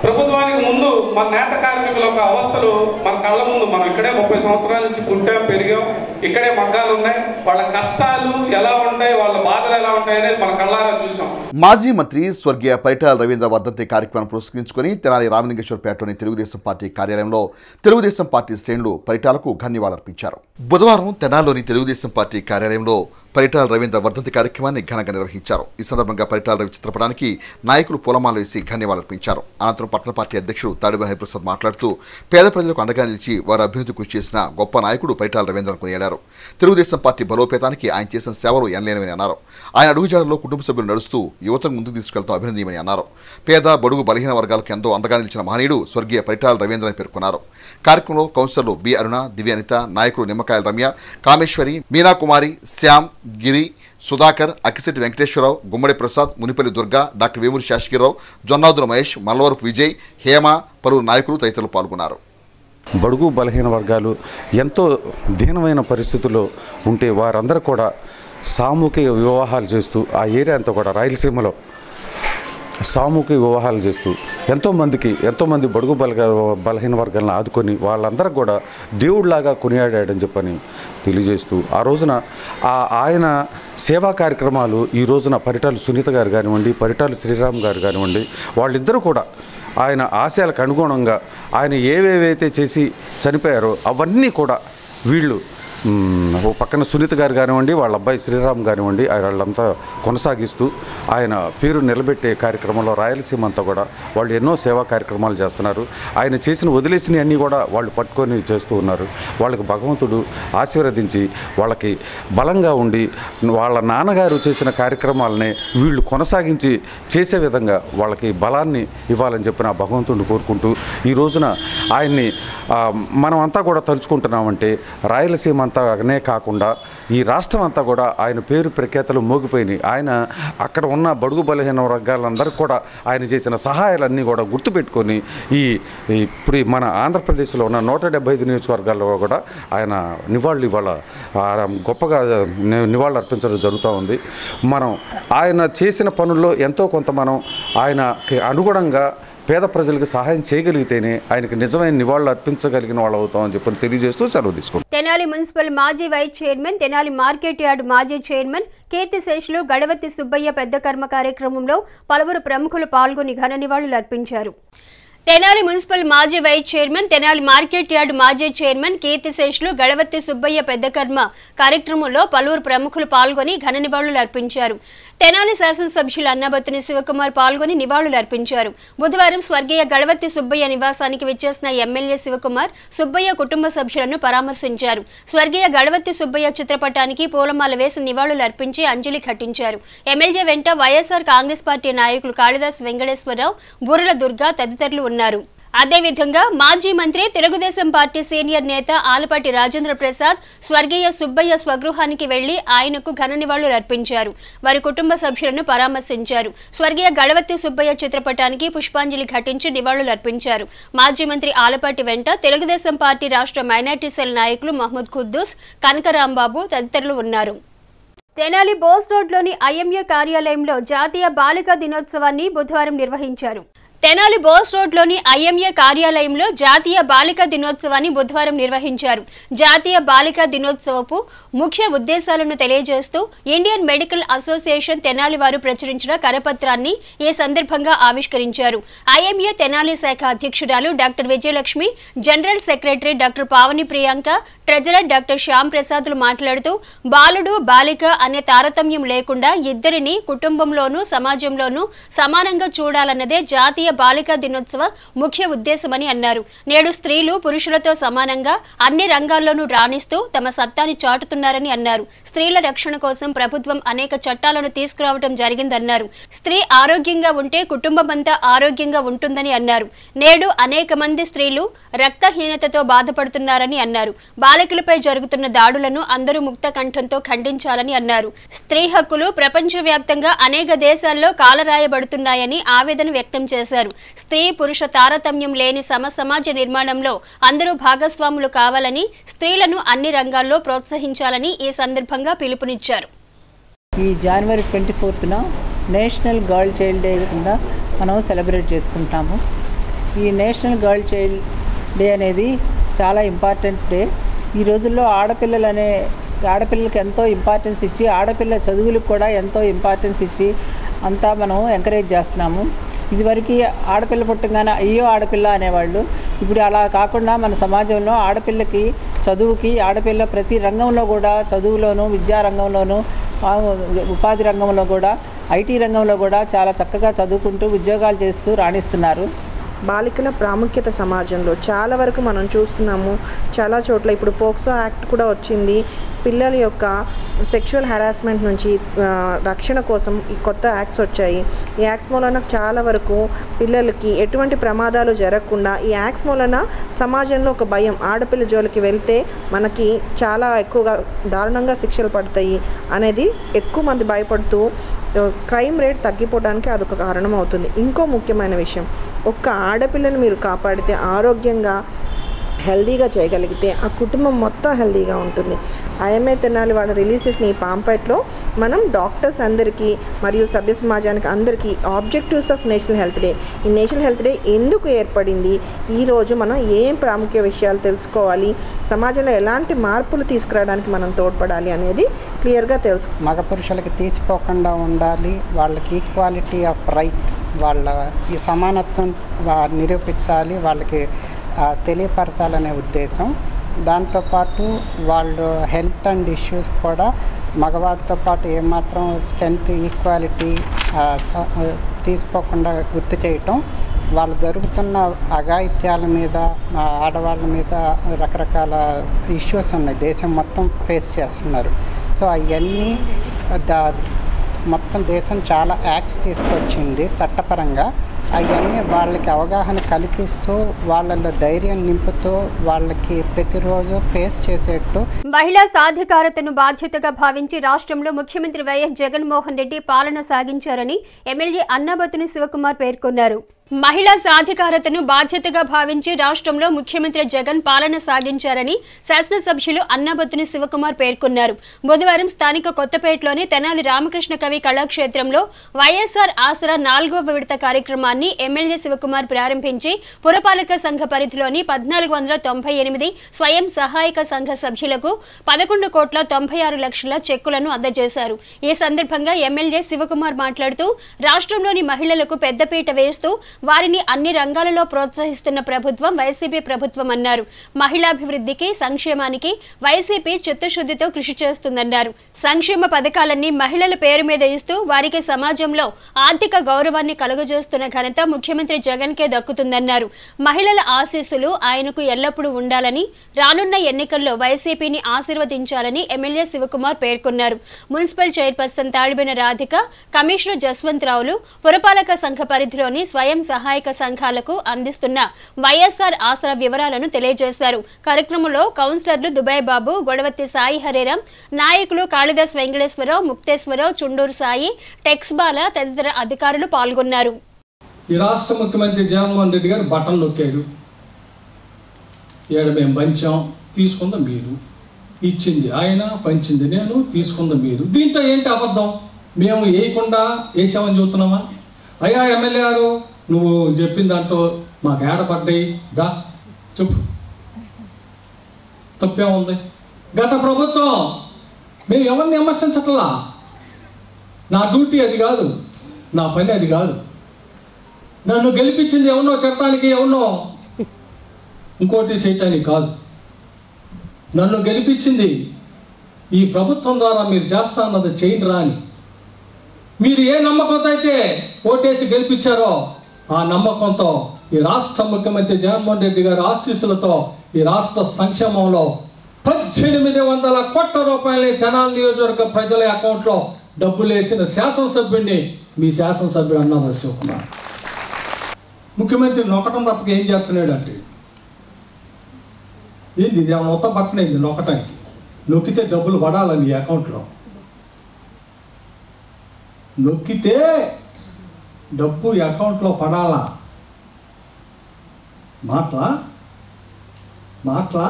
ప్రభుత్వానికి ముందు మన నేత కార్మికుల యొక్క అవస్థలు మన కళ్ళ ముందు, మనం ఇక్కడే 30 సంవత్సరాల నుంచి పుట్టాం పెరిగాం, ఇక్కడే మగ్గాలు ఉన్నాయి, వాళ్ళ కష్టాలు ఎలా ఉంటాయి, వాళ్ళ బాధలు ఎలా ఉంటాయి అనేది మన కళ్ళారా చూసాం. మాజీ మంత్రి స్వర్గీయ పరిటాల రవీంద్ర వర్ధంతి కార్యక్రమం పురస్కరించుకొని తెనాలి రామలింగేశ్వరపేటలోని తెలుగుదేశం పార్టీ కార్యాలయంలో తెలుగుదేశం పార్టీ శ్రేణులు పరిటాలకు ఘన్యవాదాలర్పించారు. బుధవారం తెనాలిలోని తెలుగుదేశం పార్టీ కార్యాలయంలో పరిటాల రవీంద్ర వర్ధంతి కార్యక్రమాన్ని ఘనంగా నిర్వహించారు. ఈ సందర్భంగా పరిటాల రవి చిత్రపటానికి నాయకులు పూలమాల వేసి ఘన్యవాదాలర్పించారు. అనంతరం పట్టణ పార్టీ అధ్యక్షుడు తాడిబ హరిప్రసాద్ మాట్లాడుతూ పేద ప్రజలకు అండగా నిలిచి వారి అభివృద్ధి కృషి చేసిన గొప్ప నాయకుడు పరిటాల రవీంద్రను కొనియాడారు. తెలుగుదేశం పార్టీ బలోపేతానికి ఆయన చేసిన సేవలు ఎనలేనివని అన్నారు. ఆయన అడుగుజాడల్లో కుటుంబ సభ్యులు నడుస్తూ యువతను ముందుకు తీసుకెళ్తాం అభినందనీయమని అన్నారు. పేద బడుగు బలహీన వర్గాలకు ఎంతో అండగా నిలిచిన మహనీయుడు స్వర్గీయ పరిటాల రవీంద్ర అని పేర్కొన్నారు. కార్యక్రమంలో కౌన్సిలర్లు బి అరుణ, దివ్యానిత, నాయకులు నిమ్మకాయల రమ్య, కామేశ్వరి, మీనాకుమారి, శ్యామ్, గిరి, సుధాకర్, అక్కిశెట్టి వెంకటేశ్వరరావు, గుమ్మడి ప్రసాద్, మునిపల్లి దుర్గా, డాక్టర్ వేమూరి శాసగిరిరావు, జొన్నాదుల మహేష్, మల్లవరపు విజయ్, హేమ, పలువురు నాయకులు తదితరులు పాల్గొన్నారు. బడుగు బలహీన వర్గాలు ఎంతో దీనమైన పరిస్థితుల్లో ఉంటే వారందరూ కూడా సామూహిక వివాహాలు చేస్తూ ఆ ఏరియా అంతా కూడా రాయలసీమలో సామూహిక వివాహాలు చేస్తూ ఎంతోమంది బడుగు బలహీన వర్గాలను ఆదుకొని వాళ్ళందరూ కూడా దేవుడిలాగా కొనియాడాడని చెప్పని తెలియజేస్తూ ఆ రోజున ఆయన సేవా కార్యక్రమాలు ఈ రోజున పరిటాల సునీత గారు కానివ్వండి, పరిటాల శ్రీరామ్ గారు కానివ్వండి, వాళ్ళిద్దరూ కూడా ఆయన ఆశయాలకు అనుగుణంగా ఆయన ఏవేవైతే చేసి చనిపోయారో అవన్నీ కూడా వీళ్ళు ఓ పక్కన సునీత గారు కానివ్వండి, వాళ్ళ అబ్బాయి శ్రీరామ్ కానివ్వండి, వాళ్ళంతా కొనసాగిస్తూ ఆయన పేరు నిలబెట్టే కార్యక్రమంలో రాయలసీమ అంతా కూడా వాళ్ళు ఎన్నో సేవా కార్యక్రమాలు చేస్తున్నారు. ఆయన వదిలేసినవి అన్నీ కూడా వాళ్ళు పట్టుకొని చేస్తూ ఉన్నారు. వాళ్ళకి భగవంతుడు ఆశీర్వదించి వాళ్ళకి బలంగా ఉండి వాళ్ళ నాన్నగారు చేసిన కార్యక్రమాలనే వీళ్ళు కొనసాగించి చేసే విధంగా వాళ్ళకి బలాన్ని ఇవ్వాలని చెప్పిన భగవంతుడిని కోరుకుంటూ ఈ రోజున ఆయన్ని మనం అంతా కూడా తలుచుకుంటున్నామంటే రాయలసీమ అంతానే కాకుండా ఈ రాష్ట్రం అంతా కూడా ఆయన పేరు ప్రఖ్యాతలు మోగిపోయినాయి. ఆయన అక్కడ ఉన్న బడుగు బలహీన వర్గాలందరికీ కూడా ఆయన చేసిన సహాయాలన్నీ కూడా గుర్తుపెట్టుకొని ఇప్పుడు మన ఆంధ్రప్రదేశ్లో ఉన్న 175 నియోజకవర్గాల్లో కూడా ఆయన నివాళులు ఇవాళ గొప్పగా నివాళులు అర్పించడం జరుగుతూ ఉంది. మనం ఆయన చేసిన పనుల్లో ఎంతో కొంత మనం ఆయనకి అనుగుణంగా పేద ప్రజలకు సహాయం చేయగలిగితేనే ఆయనకు నిజమైన నివాళులు అర్పించగలిగిన వాళ్ళు అవుతామని చెప్పి తెలియజేస్తూ సెలవు తీసుకుంటాం. తెనాలి మున్సిపల్ మాజీ vice chairman, Tenali market yard మాజీ చైర్మన్ కీర్తిశేషులు గడవత్తి సుబ్బయ్య పెద్ద కర్మ కార్యక్రమంలో పలువురు ప్రముఖులు పాల్గొని ఘన నివాళులు అర్పించారు. తెనాలి మున్సిపల్ మాజీ vice chairman, Tenali market yard మాజీ చైర్మన్ కీర్తిశేషులు గడవత్తి సుబ్బయ్య పెద్ద కర్మ కార్యక్రమంలో పలువురు ప్రముఖులు పాల్గొని ఘన నివాళులు అర్పించారు. తెనాలి శాసనసభ్యులు అన్నబత్తుని శివకుమార్ పాల్గొని నివాళులు అర్పించారు. బుధవారం స్వర్గీయ గడవత్తి సుబ్బయ్య నివాసానికి విచ్చేసిన ఎమ్మెల్యే శివకుమార్ సుబ్బయ్య కుటుంబ సభ్యులను పరామర్శించారు. స్వర్గీయ గడవత్తి సుబ్బయ్య చిత్రపటానికి పూలమాల వేసి నివాళులు అర్పించి అంజలి ఘటించారు. ఎమ్మెల్యే వెంట వైఎస్ఆర్ కాంగ్రెస్ పార్టీ నాయకులు కాళిదాస్ వెంకటేశ్వరరావు, బూరల దుర్గా తదితరులు ఉన్నారు. అదేవిధంగా మాజీ మంత్రి, తెలుగుదేశం పార్టీ సీనియర్ నేత ఆలపాటి రాజేంద్ర ప్రసాద్ స్వర్గీయ సుబ్బయ్య స్వగృహానికి వెళ్లి ఆయనకు ఘన నివాళులు అర్పించారు. వారి కుటుంబ సభ్యులను పరామర్శించారు. స్వర్గీయ గడవత్తి సుబ్బయ్య చిత్రపటానికి పుష్పాంజలి ఘటించి నివాళులు అర్పించారు. మాజీ మంత్రి ఆలపాటి వెంట తెలుగుదేశం పార్టీ రాష్ట్ర మైనార్టీ సెల్ నాయకులు మహమ్మద్ ఖుద్దూస్, కనకరాంబాబు తదితరులు ఉన్నారు. తెనాలి బోస్ రోడ్లోని ఐఎంఏ కార్యాలయంలో జాతీయ బాలికా దినోత్సవాన్ని బుధవారం నిర్వహించారు. తెనాలి బోస్ రోడ్లోని ఐఎంఏ కార్యాలయంలో జాతీయ బాలికా దినోత్సవాన్ని బుధవారం నిర్వహించారు. జాతీయ బాలికా దినోత్సవపు ముఖ్య ఉద్దేశాలను తెలియజేస్తూ ఇండియన్ మెడికల్ అసోసియేషన్ తెనాలి వారు ప్రచురించిన కరపత్రాన్ని ఈ సందర్భంగా ఆవిష్కరించారు. ఐఎంఏ తెనాలి శాఖ అధ్యక్షురాలు doctor Vijayalakshmi, general secretary doctor Pavani Priyanka, treasurer doctor Shyam ప్రసాద్లు మాట్లాడుతూ బాలుడు బాలిక అనే తారతమ్యం లేకుండా ఇద్దరిని కుటుంబంలోనూ సమాజంలోనూ సమానంగా చూడాలన్నదే జాతీయ జాతీయ బాలికా దినోత్సవ ముఖ్య ఉద్దేశమని అన్నారు. నేడు స్త్రీలు పురుషులతో సమానంగా అన్ని రంగాల్లోనూ రాణిస్తూ తమ సత్తాని చాటుతున్నారని అన్నారు. స్త్రీల రక్షణ కోసం ప్రభుత్వం అనేక చట్టాలను తీసుకురావడం జరిగిందన్నారు. స్త్రీ ఆరోగ్యంగా ఉంటే కుటుంబమంతా ఆరోగ్యంగా ఉంటుందని అన్నారు. నేడు అనేక మంది స్త్రీలు రక్తహీనతతో బాధపడుతున్నారని అన్నారు. బాలికలపై జరుగుతున్న దాడులను అందరూ ముక్త కంఠంతో ఖండించాలని అన్నారు. స్త్రీ హక్కులు ప్రపంచవ్యాప్తంగా అనేక దేశాల్లో కాలరాయబడుతున్నాయని ఆవేదన వ్యక్తం చేశారు. స్త్రీ పురుష తారతమ్యం లేని సమాజ నిర్మాణంలో అందరూ భాగస్వాములు కావాలని, స్త్రీలను అన్ని రంగాల్లో ప్రోత్సహించాలని ఈ సందర్భంగా పిలుపునిచ్చారు. ఈ జనవరి 24న నేషనల్ గర్ల్ చైల్డ్ డే కింద మనం సెలబ్రేట్ చేసుకుంటాము. ఈ నేషనల్ గర్ల్ చైల్డ్ డే అనేది చాలా ఇంపార్టెంట్ డే. ఈ రోజుల్లో ఆడపిల్లలకి ఎంతో ఇంపార్టెన్స్ ఇచ్చి, ఆడపిల్ల చదువులకు కూడా ఎంతో ఇంపార్టెన్స్ ఇచ్చి అంతా మనం ఎంకరేజ్ చేస్తున్నాము. ఇదివరకు ఆడపిల్ల పుట్టగానే అయ్యో ఆడపిల్ల అనేవాళ్ళు. ఇప్పుడు అలా కాకుండా మన సమాజంలో ఆడపిల్లకి చదువుకి, ఆడపిల్ల ప్రతి రంగంలో కూడా, చదువులోను, విద్యా రంగంలోను, ఉపాధి రంగంలో కూడా, ఐటీ రంగంలో కూడా చాలా చక్కగా చదువుకుంటూ ఉద్యోగాలు చేస్తూ రాణిస్తున్నారు. బాలికల ప్రాముఖ్యత సమాజంలో చాలా వరకు మనం చూస్తున్నాము. చాలా చోట్ల ఇప్పుడు పోక్సో యాక్ట్ కూడా వచ్చింది. పిల్లల యొక్క సెక్షువల్ హెరాస్మెంట్ నుంచి రక్షణ కోసం ఈ కొత్త యాక్ట్స్ వచ్చాయి. ఈ యాక్ట్స్ మూలన చాలా వరకు పిల్లలకి ఎటువంటి ప్రమాదాలు జరగకుండా, ఈ యాక్ట్స్ మూలన సమాజంలో ఒక భయం, ఆడపిల్ల జోలికి వెళ్తే మనకి చాలా ఎక్కువగా దారుణంగా శిక్షలు పడతాయి అనేది ఎక్కువ మంది భయపడుతూ క్రైమ్ రేట్ తగ్గిపోవడానికి అదొక కారణం అవుతుంది. ఇంకో ముఖ్యమైన విషయం, ఒక్క ఆడపిల్లని మీరు కాపాడితే, ఆరోగ్యంగా హెల్దీగా చేయగలిగితే ఆ కుటుంబం మొత్తం హెల్దీగా ఉంటుంది. ఐఎంఏ తెనాలి వాళ్ళు రిలీజ్ చేసిన ఈ పాంప్లెట్లో మనం డాక్టర్స్ అందరికీ మరియు సభ్య సమాజానికి అందరికీ objectives of national health day, ఈ నేషనల్ హెల్త్ డే ఎందుకు ఏర్పడింది, ఈరోజు మనం ఏం ప్రాముఖ్య విషయాలు తెలుసుకోవాలి, సమాజంలో ఎలాంటి మార్పులు తీసుకురావడానికి మనం తోడ్పడాలి అనేది క్లియర్గా తెలుసు. మగ పురుషులకి తీసిపోకుండా ఉండాలి, వాళ్ళకి ఈక్వాలిటీ ఆఫ్ రైట్, వాళ్ళ ఈ సమానత్వం నిరూపించాలి, వాళ్ళకి తెలియపరచాలనే ఉద్దేశం. దాంతోపాటు వాళ్ళు హెల్త్ అండ్ ఇష్యూస్ కూడా మగవాడితో పాటు ఏమాత్రం స్ట్రెంత్, ఈక్వాలిటీ తీసుకోకుండా గుర్తు చేయటం, వాళ్ళు జరుగుతున్న అఘాయిత్యాల మీద, ఆడవాళ్ళ మీద రకరకాల ఇష్యూస్ ఉన్నాయి, దేశం మొత్తం ఫేస్ చేస్తున్నారు. సో అవన్నీ మొత్తం దేశం చాలా యాక్ట్స్ తీసుకొచ్చింది చట్టపరంగా. అవన్నీ వాళ్ళకి అవగాహన కల్పిస్తూ, వాళ్ళలో ధైర్యం నింపుతూ, వాళ్ళకి ప్రతిరోజు ఫేస్ చేసేట్టు. మహిళా సాధికారతను బాధ్యతగా భావించి రాష్ట్రంలో ముఖ్యమంత్రి వైఎస్ జగన్మోహన్ రెడ్డి పాలన సాగించారని ఎమ్మెల్యే అన్నాబత్తుని శివకుమార్ పేర్కొన్నారు. మహిళా సాధికారతను బాధ్యతగా భావించి రాష్ట్రంలో ముఖ్యమంత్రి జగన్ పాలన సాగించారని శాసనసభ్యులు అన్నాబత్తుని శివకుమార్ పేర్కొన్నారు. బుధవారం స్థానిక కొత్తపేటలోని తెనాలి రామకృష్ణ కవి కళాక్షేత్రంలో వైఎస్ఆర్ ఆసరా 4వ విడత కార్యక్రమాన్ని ఎమ్మెల్యే శివకుమార్ ప్రారంభించి పురపాలక సంఘ పరిధిలోని 1498 స్వయం సహాయక సంఘ సభ్యులకు 11,96,00,000 చెక్కులను అందజేశారు. ఈ సందర్భంగా ఎమ్మెల్యే శివకుమార్ మాట్లాడుతూ రాష్ట్రంలోని మహిళలకు పెద్దపీట వేస్తూ వారిని అన్ని రంగాలలో ప్రోత్సహిస్తున్న ప్రభుత్వం వైసీపీ ప్రభుత్వం అన్నారు. మహిళాభివృద్ధికి, సంక్షేమానికి వైసీపీ చిత్తశుద్ధితో కృషి చేస్తుందన్నారు. సంక్షేమ పథకాలన్నీ మహిళల పేరు మీద ఇస్తూ వారికి సమాజంలో ఆర్థిక గౌరవాన్ని కలుగజేస్తున్న ఘనత ముఖ్యమంత్రి జగన్ కే దక్కుతుందన్నారు. మహిళల ఆశీస్సులు ఆయనకు ఎల్లప్పుడూ ఉండాలని, రానున్న ఎన్నికల్లో వైసీపీని ఆశీర్వదించాలని ఎమ్మెల్యే శివకుమార్ పేర్కొన్నారు. Municipal chairperson Tadibena Radhika, commissioner జస్వంతరావులు పురపాలక సంఘ పరిధిలోని స్వయం సహాయక సంఘాలకు అందిస్తున్న వైఎస్ఆర్ ఆసరా వివరాలను తెలియజేశారు. కార్యక్రమంలో కౌన్సిలర్లు దుబాయ్ బాబు, గొడవత్తి సాయి హరిరామ్, నాయకులు కాళిదాస్ వెంకటేశ్వరరావు, ముక్తేశ్వరరావు, చుండూరు సాయి, టెక్స్ బాల తదితర అధికారులు పాల్గొన్నారు. ఈ రాష్ట్ర ముఖ్యమంత్రి జగన్మోహన్ రెడ్డి గారు బటన్ నొక్కాడు. ఏడు మేము పంచాం, తీసుకుందాం మీరు, ఇచ్చింది ఆయన, పంచింది నేను, తీసుకుందాం మీరు. దీంతో ఏంటి అబద్ధం? మేము వేయకుండా వేసామని చూస్తున్నామా? అయ్యా ఎమ్మెల్యే గారు, నువ్వు చెప్పిన దాంట్లో మాకు ఏడపడ్డాయి, దా చెప్పు, తప్పే ఉంది. గత ప్రభుత్వం మేము ఎవరిని విమర్శించట్లా, నా డ్యూటీ అది కాదు, నా పని అది కాదు. నన్ను గెలిపించింది ఎవరినో తిడటానికి, ఎవరినో ఇంకోటి చేయటానికి కాదు. నన్ను గెలిపించింది ఈ ప్రభుత్వం ద్వారా మీరు చేస్తా అన్నది చేయండి రా అని. మీరు ఏ నమ్మకంతో అయితే ఓటేసి గెలిపించారో ఆ నమ్మకంతో ఈ రాష్ట్ర ముఖ్యమంత్రి జగన్మోహన్ రెడ్డి గారి ఆశీస్సులతో ఈ రాష్ట్ర సంక్షేమంలో 1800 కోట్ల రూపాయలని తెనాలి నియోజకవర్గ ప్రజల అకౌంట్లో డబ్బులు వేసిన శాసనసభ్యుడిని మీ శాసనసభ్యుడు అన్నా శివకుమార్. ముఖ్యమంత్రి నొక్కటం తప్పక ఏం చేస్తున్నాడు అంటే ఏంది ఇది మొత్తం పట్టణైంది నొక్కటానికి. నొక్కితే డబ్బులు పడాలని ఈ అకౌంట్లో, నొక్కితే డబ్బు ఈ అకౌంట్లో పడాలా. మాట్లా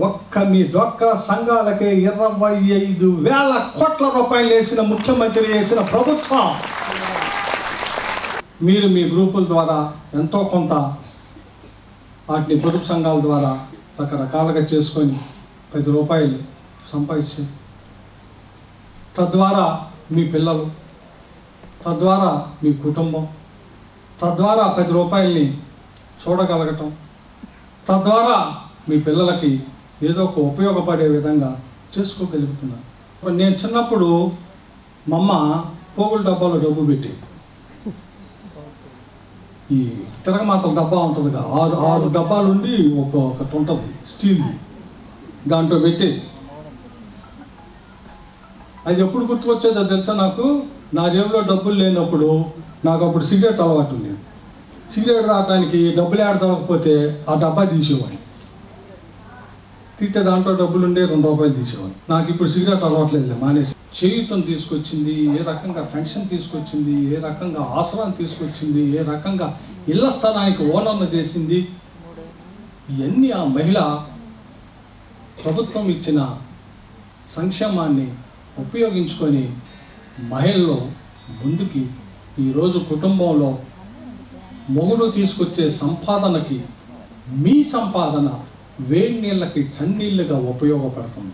ఒక్క మీ డొక్కా సంఘాలకే 25,000 కోట్ల రూపాయలు వేసిన ముఖ్యమంత్రి వేసిన ప్రభుత్వం. మీరు మీ గ్రూపుల ద్వారా ఎంతో కొంత వాటిని పొదుపు సంఘాల ద్వారా రకరకాలుగా చేసుకొని 10 రూపాయలు సంపాదించి తద్వారా మీ పిల్లలు, తద్వారా మీ కుటుంబం, తద్వారా 10 రూపాయలని చూడగలగటం, తద్వారా మీ పిల్లలకి ఏదో ఒక ఉపయోగపడే విధంగా చేసుకోగలుగుతున్నారు. నేను చిన్నప్పుడు మా అమ్మ పోగుల డబ్బాలో డబ్బు పెట్టి, ఈ తిరగమాతల డబ్బా ఉంటుందిగా, 6 డబ్బాలు ఉండి ఒకటి ఉంటుంది స్టీల్ది, దాంట్లో పెట్టి అది ఎప్పుడు గుర్తుకొచ్చేదో తెలుసా నాకు. నా జేబులో డబ్బులు లేనప్పుడు నాకు అప్పుడు సిగరెట్ అలవాటు ఉండేది. సిగరెట్ తాగడానికి డబ్బులు ఏడ దొరకకపోతే ఆ డబ్బా తీసేవాడిని. తీస్తే దాంట్లో డబ్బులు ఉండే 2 రూపాయలు తీసేవాడిని. నాకు ఇప్పుడు సిగరెట్ అలవాట్లేదు, మానేసి. చేయూతం తీసుకొచ్చింది, ఏ రకంగా పెన్షన్ తీసుకొచ్చింది, ఏ రకంగా ఆసరాన్ని తీసుకొచ్చింది, ఏ రకంగా ఇళ్ల స్థలానికి ఓనర్ను చేసింది, ఇవన్నీ ఆ మహిళ ప్రభుత్వం ఇచ్చిన సంక్షేమాన్ని ఉపయోగించుకొని మహిళలు ముందుకి ఈరోజు కుటుంబంలో మొగుడు తీసుకొచ్చే సంపాదనకి మీ సంపాదన వేడి నీళ్ళకి చన్నీళ్ళుగా ఉపయోగపడుతుంది.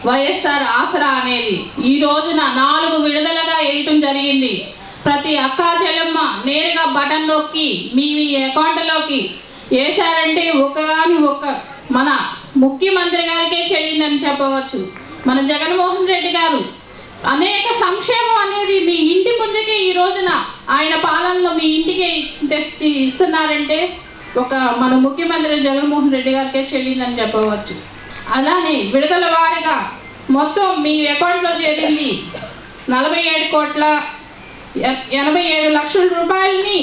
వైఎస్ఆర్ ఆసరా అనేది ఈ రోజున 4 విడుదలగా వేయటం జరిగింది. ప్రతి అక్కా చెల్లెమ్మ నేరుగా బటన్ నొక్కి మీ అకౌంట్లోకి వేశారంటే ఒక్క మన ముఖ్యమంత్రి గారికే చెల్లిందని చెప్పవచ్చు. మన జగన్మోహన్ రెడ్డి గారు అనేక సంక్షేమం అనేది మీ ఇంటి ముందుకే ఈ రోజున ఆయన పాలనలో మీ ఇంటికే తెచ్చి ఇస్తున్నారంటే మన ముఖ్యమంత్రి జగన్మోహన్ రెడ్డి గారికే చెల్లిందని చెప్పవచ్చు. అలానే విడుదల వారీగా మొత్తం మీ అకౌంట్లో చేరింది 47,87,00,000 రూపాయలని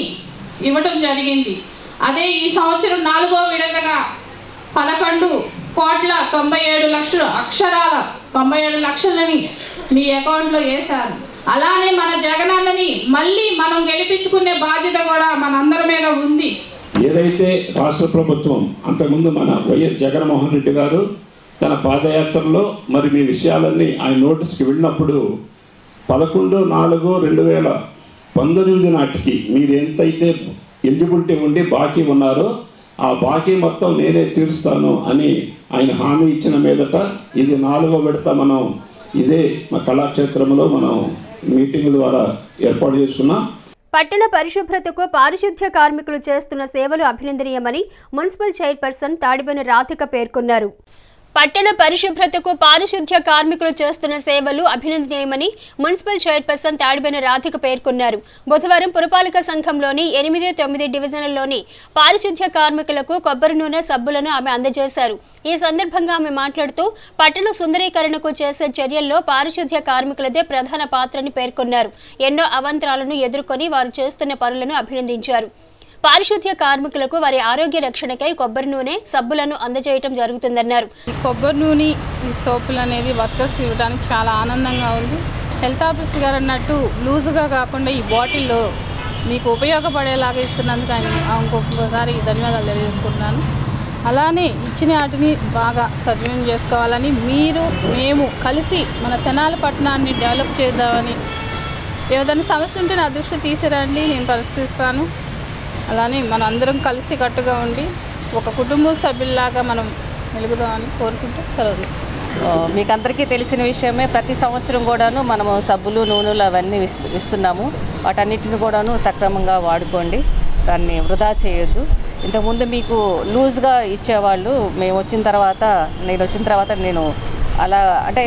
ఇవ్వటం జరిగింది. అదే ఈ సంవత్సరం 4వ విడతగా 11,97,00,000 అక్షరాల 97 లక్షలని మీ అకౌంట్లో వేశారు. అలానే మన జగనన్నని మళ్ళీ మనం గెలిపించుకునే బాధ్యత కూడా మనందరి మీద ఉంది. ఏదైతే రాష్ట్ర ప్రభుత్వం అంతకుముందు మన వైఎస్ జగన్మోహన్ రెడ్డి గారు తన పాదయాత్రలో మరి మీ విషయాలన్నీ ఆయన నోటీస్కి వెళ్ళినప్పుడు 11/4/2019 నాటికి మీరు ఎంతైతే ఎలిజిబిలిటీ ఉండి బాకీ ఉన్నారో ఆ బాకీ మొత్తం నేనే తీరుస్తాను అని ఆయన హామీ ఇచ్చిన మీదట ఇది 4వ విడత మనం ఇదే మా కళాక్షేత్రంలో మనం మీటింగ్ ద్వారా ఏర్పాటు చేసుకున్నాం. పట్టణ పరిశుభ్రతకు పారిశుద్ధ్య కార్మికులు చేస్తున్న సేవలు అభినందనీయమని మున్సిపల్ చైర్పర్సన్ తాడిబోయిన రాధిక పేర్కొన్నారు. పట్టణ పరిశుభ్రతకు పారిశుద్ధ్య కార్మికులు చేస్తున్న సేవలు అభినందనీయమని మున్సిపల్ చైర్పర్సన్ తాడిబోయిన రాధిక పేర్కొన్నారు. బుధవారం పురపాలక సంఘంలోని 8, 9 డివిజన్లలోని పారిశుద్ధ్య కార్మికులకు కొబ్బరి నూనె, సబ్బులను ఆమె అందజేశారు. ఈ సందర్భంగా ఆమె మాట్లాడుతూ పట్టణ సుందరీకరణకు చేసే చర్యల్లో పారిశుద్ధ్య కార్మికులదే ప్రధాన పాత్రని పేర్కొన్నారు. ఎన్నో అవాంతరాలను ఎదుర్కొని వారు చేస్తున్న పనులను అభినందించారు. పారిశుద్ధ్య కార్మికులకు వారి ఆరోగ్య రక్షణకై కొబ్బరి నూనె, సబ్బులను అందజేయటం జరుగుతుందన్నారు. ఈ కొబ్బరి నూనె, ఈ సోపులు అనేది వర్కర్స్ ఇవ్వడానికి చాలా ఆనందంగా ఉంది. హెల్త్ ఆఫీసర్ గారు అన్నట్టు లూజుగా కాకుండా ఈ బాటిల్లో మీకు ఉపయోగపడేలాగా ఇస్తున్నందుకు ఆయన ఇంకొకసారి ధన్యవాదాలు తెలియజేసుకుంటున్నాను. అలానే ఇచ్చిన వాటిని బాగా సద్వినియోగం చేసుకోవాలని మేము కలిసి మన తెనాలి పట్టణాన్ని డెవలప్ చేద్దామని ఏదైనా సమస్య ఉంటే నా దృష్టి తీసిరండి, నేను పరిష్కరిస్తాను. అలానే మనం అందరం కలిసి కట్టుగా ఉండి ఒక కుటుంబ సభ్యుల్లాగా మనం వెలుగుదామని కోరుకుంటూ సెలవు తీసుకుంటాం. మీకు అందరికీ తెలిసిన విషయమే, ప్రతి సంవత్సరం కూడాను మనము సబ్బులు, నూనెలు అవన్నీ ఇస్తున్నాము. వాటన్నిటిని కూడాను సక్రమంగా వాడుకోండి, దాన్ని వృధా చేయొద్దు. ఇంతకుముందు మీకు లూజ్గా ఇచ్చేవాళ్ళు, నేను వచ్చిన తర్వాత నేను అలా అంటే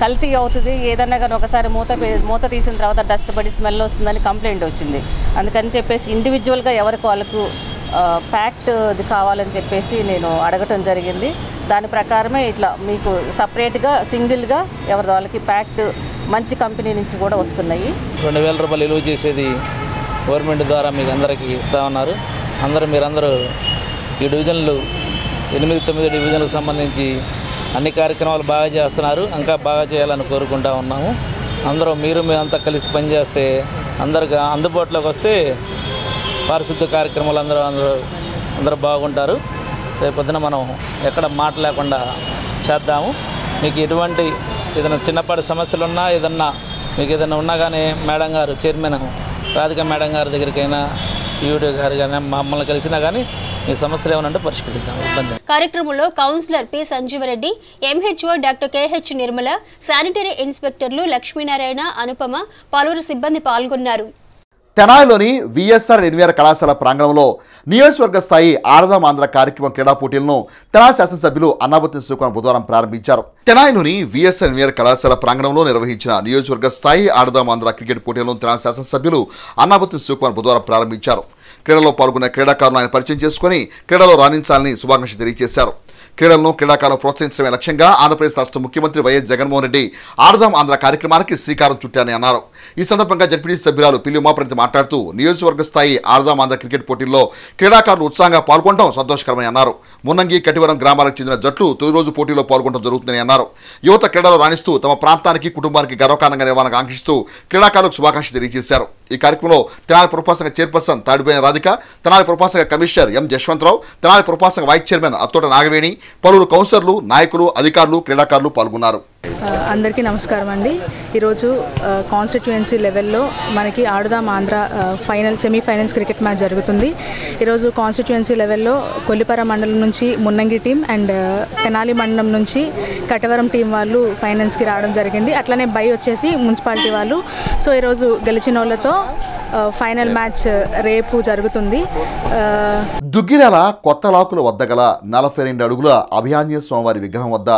కల్తీ అవుతుంది, ఏదన్నా కానీ ఒకసారి మూత తీసిన తర్వాత డస్ట్ పడి స్మెల్ వస్తుందని కంప్లైంట్ వచ్చింది. అందుకని చెప్పేసి ఇండివిజువల్గా ఎవరికి వాళ్ళకు ప్యాక్డ్ కావాలని చెప్పేసి నేను అడగటం జరిగింది. దాని ప్రకారమే ఇట్లా మీకు సపరేట్గా సింగిల్గా ఎవరి వాళ్ళకి ప్యాక్డ్ మంచి కంపెనీ నుంచి కూడా వస్తున్నాయి. 2000 రూపాయలు విలువ చేసేది గవర్నమెంట్ ద్వారా మీకు అందరికీ ఇస్తూ ఉన్నారు. మీరందరూ ఈ డివిజన్లు 8-9 డివిజన్లకు సంబంధించి అన్ని కార్యక్రమాలు బాగా చేస్తున్నారు. ఇంకా బాగా చేయాలని కోరుకుంటా ఉన్నాము. అందరూ మేమంతా కలిసి పనిచేస్తే అందరికి అందుబాటులోకి వస్తే పారిశుద్ధ కార్యక్రమాలు అందరూ బాగుంటారు. రేపొద్దున మనం ఎక్కడ మాట లేకుండా చేద్దాము. మీకు ఎటువంటి ఏదైనా చిన్నపాటి సమస్యలు ఉన్నా మీకు ఏదైనా ఉన్నా కానీ మేడం గారు చైర్మన్ రాధిక మేడం గారి దగ్గరికైనా ఈవిడ గారు కానీ మమ్మల్ని కలిసినా కానీ మీ సమస్యలు ఏమన్నా పరిష్కరిద్దాం. ఇబ్బంది. కార్యక్రమంలో councillor P Sanjeeva Reddy, MHO doctor KH Nirmala, sanitary ఇన్స్పెక్టర్లు లక్ష్మీనారాయణ, అనుపమ, పలువురు సిబ్బంది పాల్గొన్నారు. తెనాలిలోని విఎస్ఆర్ ఎన్వీఆర్ కళాశాల ప్రాంగణంలో నియోజకవర్గ స్థాయి ఆడదాం ఆంధ్ర కార్యక్రమం క్రీడా పోటీలను తెనాలి శాసనసభ్యులు అన్నాబత్తుని శివకుమార్ బుధవారం ప్రారంభించారు. తెనాలిలోని విఎస్ఆర్ ఎన్వీఆర్ కళాశాల ప్రాంగణంలో నిర్వహించిన నియోజకవర్గ స్థాయి ఆడదాం ఆంధ్ర క్రికెట్ పోటీలను తెనాలి శాసనసభ్యులు అన్నాబత్తుని శివకుమార్ బుధవారం ప్రారంభించారు. క్రీడలో పాల్గొన్న క్రీడాకారులను ఆయన పరిచయం చేసుకుని క్రీడలో రాణించాలని శుభాకాంక్షలు తెలియజేశారు. క్రీడలను క్రీడాకారులను ప్రోత్సహించడమే లక్ష్యంగా ఆంధ్రప్రదేశ్ రాష్ట్ర ముఖ్యమంత్రి వైఎస్ జగన్మోహన్ రెడ్డి ఆడదాం ఆంధ్ర కార్యక్రమానికి శ్రీకారం చుట్టారని అన్నారు. ఈ సందర్భంగా జడ్పీటీసీ సభ్యురాలు పిల్లి ఉమాప్రతి మాట్లాడుతూ నియోజకవర్గ స్థాయి ఆడదాం ఆంధ్ర క్రికెట్ పోటీల్లో క్రీడాకారులు ఉత్సాహంగా పాల్గొనడం సంతోషకరమని అన్నారు. మున్నంగి, కటివరం గ్రామాలకు చెందిన జట్లు తొలి రోజు పోటీలో పాల్గొనడం జరుగుతుందని అన్నారు. యువత క్రీడలో రాణిస్తూ తమ ప్రాంతానికి, కుటుంబానికి గర్వకారణంగా నిలవాలని ఆంక్షిస్తూ క్రీడాకారులకు శుభాకాంక్షలు తెలియజేశారు. ఈ కార్యక్రమంలో తెనాలి పురపాలక చైర్పర్సన్ తాడిపోయిన రాధిక, తెనాలి పురపాలక కమిషనర్ ఎం జశ్వంతరావు, తెనాలి పురపాలక వైస్ చైర్మన్ అత్తోట నాగవేణి, పలువురు కౌన్సిలర్లు, నాయకులు, అధికారులు, క్రీడాకారులు పాల్గొన్నారు. అందరికీ నమస్కారం అండి. ఈరోజు కాన్స్టిట్యుయెన్సీ లెవెల్లో మనకి ఆడుదాం ఆంధ్ర సెమీఫైనల్స్ క్రికెట్ మ్యాచ్ జరుగుతుంది. ఈరోజు కాన్స్టిట్యుయెన్సీ లెవెల్లో కొల్లిపర మండలం నుంచి మున్నంగి టీం అండ్ తెనాలి మండలం నుంచి కటవరం టీం వాళ్ళు ఫైనల్స్కి రావడం జరిగింది. అట్లనే బై వచ్చేసి మున్సిపాలిటీ వాళ్ళు. సో ఈరోజు గెలిచిన వాళ్ళతో ఫైనల్ మ్యాచ్ రేపు జరుగుతుంది. దుగ్గిరాల కొత్త లాకుల వద్ద గల 42 అడుగుల అభయాంజనేయ స్వామివారి విగ్రహం వద్ద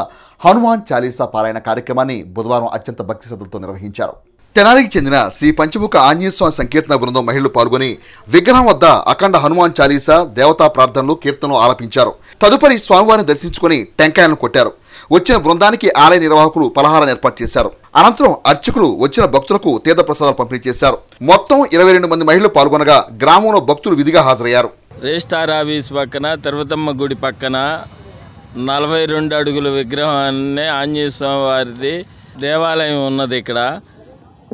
హనుమాన్ చాలీసా పారాయణ కార్యక్రమాన్ని బుధవారం అత్యంత భక్తి శ్రద్ధలతో నిర్వహించారు. తెనాలికి చెందిన శ్రీ పంచముఖ ఆంజనేయ స్వామి సంకీర్తన బృందం మహిళలు పాల్గొని విగ్రహం వద్ద అఖండ హనుమాన్ చాలీసా, దేవతా ప్రార్థనలు, కీర్తనలు ఆలపించారు. తదుపరి స్వామివారిని దర్శించుకుని టెంకాయలను కొట్టారు. వచ్చిన బృందానికి ఆలయ నిర్వాహకులు పలహారాన్ని ఏర్పాటు చేశారు. అనంతరం అర్చకులు వచ్చిన భక్తులకు తీర్థ ప్రసాదాలు పంపిణీ చేశారు. మొత్తం 22 మంది మహిళలు పాల్గొనగా గ్రామంలో భక్తులు విధిగా హాజరయ్యారు. రిజిస్టార్ ఆఫీస్ పక్కన తిరుపతమ్మ గుడి పక్కన 42 అడుగుల విగ్రహాన్ని ఆంజనేయ స్వామి వారిది దేవాలయం ఉన్నది. ఇక్కడ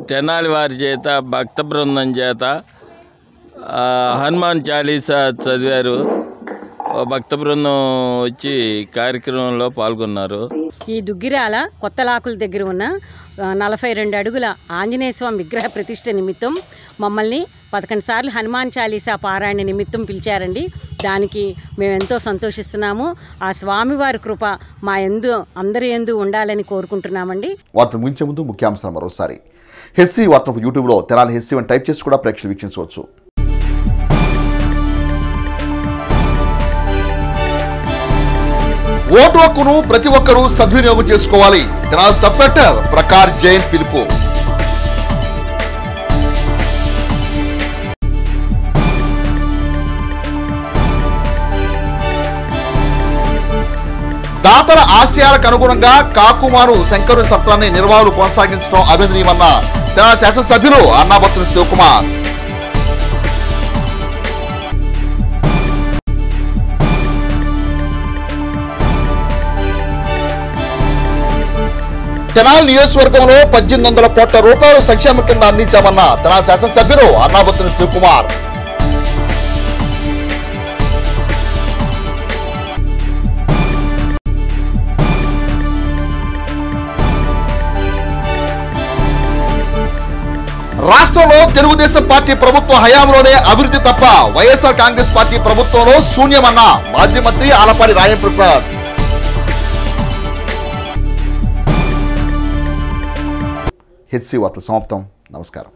తెనాలి వారి చేత భక్త బృందం చేత హనుమాన్ చాలీసా చదివారు. భక్త బృందం వచ్చి కార్యక్రమంలో పాల్గొన్నారు. ఈ దుగ్గిరాల కొత్త లాకుల దగ్గర ఉన్న 42 అడుగుల ఆంజనేయ స్వామి విగ్రహ ప్రతిష్ఠ నిమిత్తం మమ్మల్ని 11 సార్లు హనుమాన్ చాలీసా పారాయణ నిమిత్తం పిలిచారండి. దానికి మేము ఎంతో సంతోషిస్తున్నాము. ఆ స్వామివారి కృప మా అందరి యందు ఉండాలని కోరుకుంటున్నామండి. వార్తలు ముగించే ముందు ముఖ్యాంశాలు మరోసారి. హెస్సీ వార్తలకు యూట్యూబ్లో తెనాలి హెస్సీ అని టైప్ చేసి కూడా ప్రేక్షకులు వీక్షించవచ్చు. ఓటు హక్కును ప్రతి ఒక్కరూ సద్వినియోగం చేసుకోవాలి. తెనాలి సబ్ కలెక్టర్ ప్రకాష్ జైన్ పిలుపు. దాతల ఆశయాలకు అనుగుణంగా కాకుమాను శంకరు సత్రాన్ని నిర్వాహకులు కొనసాగించడం అభినందనీయమన్న తెనాలి శాసనసభ్యులు అన్నాబత్తుని శివకుమార్. తెనాలి నియోజకవర్గంలో 1800 కోట్ల రూపాయలు సంక్షేమ కింద అందించామన్న తెనాలి శాసనసభ్యులు అన్నాబత్తుని శివకుమార్. రాష్ట్రంలో తెలుగుదేశం పార్టీ ప్రభుత్వ హయాంలోనే అభివృద్ధి తప్ప వైఎస్ఆర్ కాంగ్రెస్ పార్టీ ప్రభుత్వంలో శూన్యమన్న మాజీ మంత్రి ఆలపాటి రాయం ప్రసాద్. హెచ్సి వార్తలు సమాప్తం. నమస్కారం.